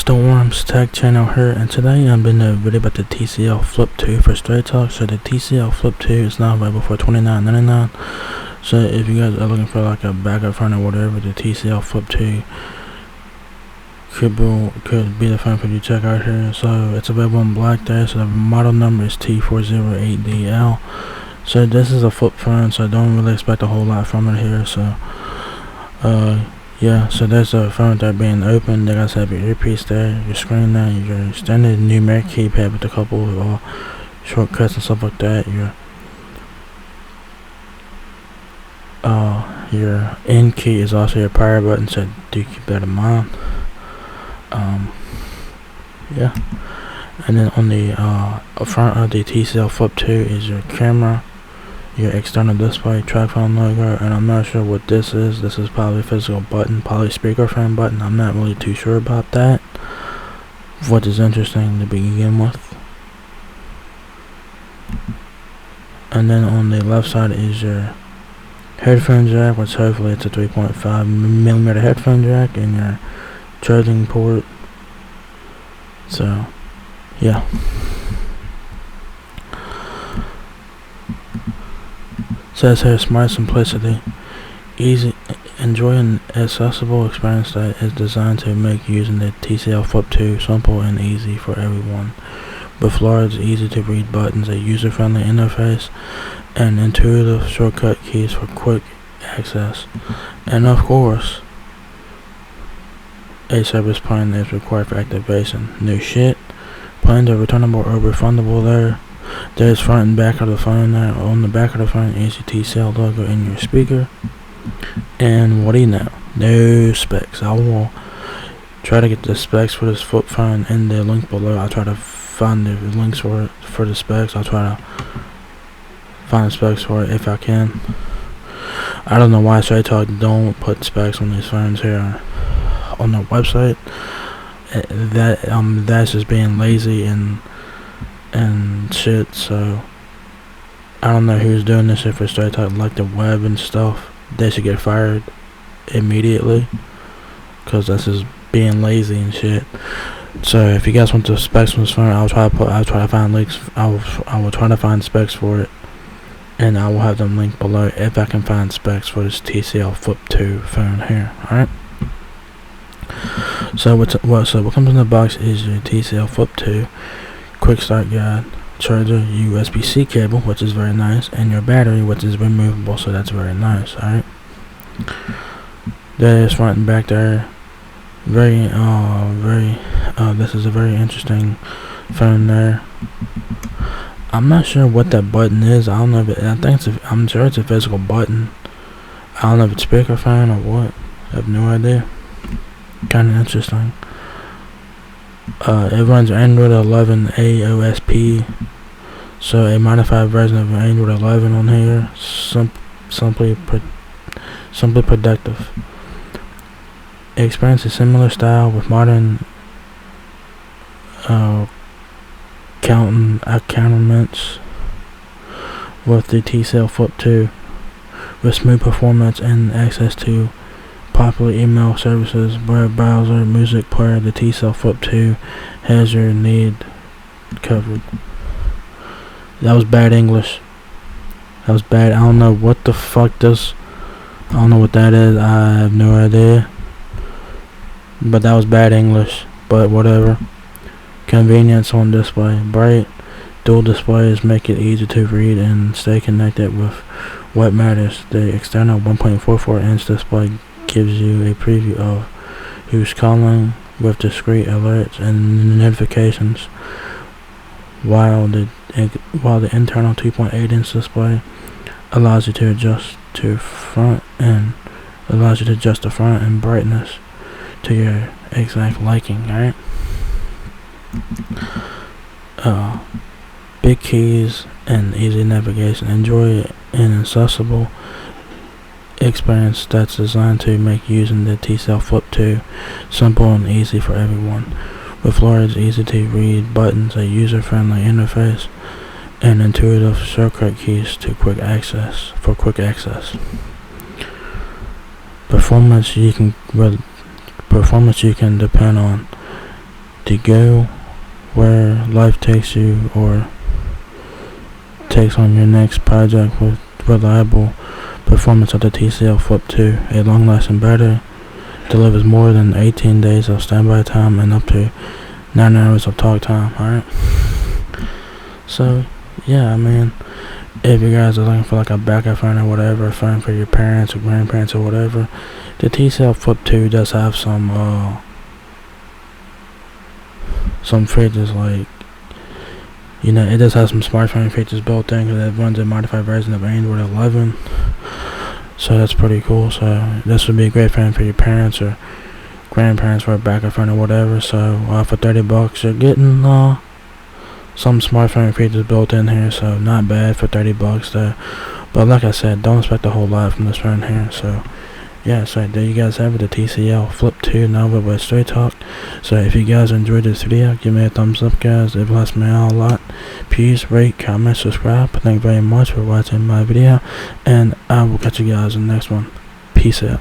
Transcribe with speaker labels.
Speaker 1: Storm's Tech Channel here, and today I'm doing a video about the TCL Flip 2 for Straight Talk. So the TCL Flip 2 is now available for $29.99. So if you guys are looking for like a backup phone or whatever, the TCL Flip 2 could be the phone for you to check out here. So it's available in black there. So the model number is T408DL. So this is a flip phone, so I don't really expect a whole lot from it here. So yeah, so there's a phone that being opened. They got your earpiece there, your screen there, your standard numeric keypad with a couple of shortcuts and stuff like that. Your end key is also your power button, so do keep that in mind. Yeah, and then on the front of the TCL Flip 2 is your camera, your external display, track phone logo, and I'm not sure what this is. This is probably a physical button, probably speakerphone button. I'm not really too sure about that, which is interesting to begin with. And then on the left side is your headphone jack, which hopefully it's a 3.5mm headphone jack, and your charging port. So yeah, says here, smart simplicity, easy, enjoy an accessible experience that is designed to make using the TCL Flip 2 simple and easy for everyone. With large, easy to read buttons, a user-friendly interface, and intuitive shortcut keys for quick access, and of course, a service plan is required for activation. No shit. Plans are returnable or refundable there. There's front and back of the phone there. On the back of the phone is your TCL logo in your speaker. And what do you know? No specs. I will try to get the specs for this flip phone in the link below. I'll try to find the links for the specs. I'll try to find the specs for it if I can. I don't know why Straight Talk don't put specs on these phones here on their website. That's just being lazy and shit. So I don't know who's doing this shit for Straight Talk, like the web and stuff. They should get fired immediately, because that's just being lazy and shit. So if you guys want the specs on this phone, I'll try to find links. I will try to find specs for it, and I will have them linked below if I can find specs for this TCL Flip 2 phone here. Alright. So what comes in the box is your TCL Flip 2 quick start guide, charger, USB-C cable, which is very nice, and your battery, which is removable, so that's very nice. Alright. There's front and back there. This is a very interesting phone there. I'm not sure what that button is. I don't know if it, I'm sure it's a physical button. I don't know if it's speakerphone or what. I have no idea. Kind of interesting. It runs Android 11 AOSP, so a modified version of Android 11 on here. Simply productive. It experiences a similar style with modern accoutrements with the TCL Flip 2, with smooth performance and access to popular email services, web browser, music player. The TCL Flip 2 has your need covered. That was bad English. That was bad. I don't know what the fuck this. I don't know what that is. I have no idea. But that was bad English. But whatever. Convenience on display. Bright dual displays make it easy to read and stay connected with what matters. The external 1.44-inch display gives you a preview of who's calling with discrete alerts and notifications, while the internal 2.8-inch display allows you to adjust the front and brightness to your exact liking. Alright. Big keys and easy navigation. Enjoy an accessible experience that's designed to make using the TCL Flip 2 simple and easy for everyone. With large, easy to read buttons, a user-friendly interface, and intuitive shortcut keys to quick access. Performance you can depend on to go where life takes you or takes on your next project with reliable performance of the TCL Flip 2. A long-lasting battery delivers more than 18 days of standby time and up to 9 hours of talk time. Alright, so yeah, I mean, if you guys are looking for like a backup phone or whatever, a phone for your parents or grandparents or whatever, the TCL Flip 2 does have some features, like, you know, it does have some smartphone features built in because it runs a modified version of Android 11. So that's pretty cool. So this would be a great phone for your parents or grandparents for a backup phone or whatever. So for $30, you're getting some smartphone features built in here. So not bad for $30 there. But like I said, don't expect a whole lot from this phone here. So yeah, so there you guys have it, the TCL Flip 2, now with straight talk. So if you guys enjoyed this video, give me a thumbs up, guys. It helps me out a lot. Please rate, comment, subscribe. Thank you very much for watching my video, and I will catch you guys in the next one. Peace out.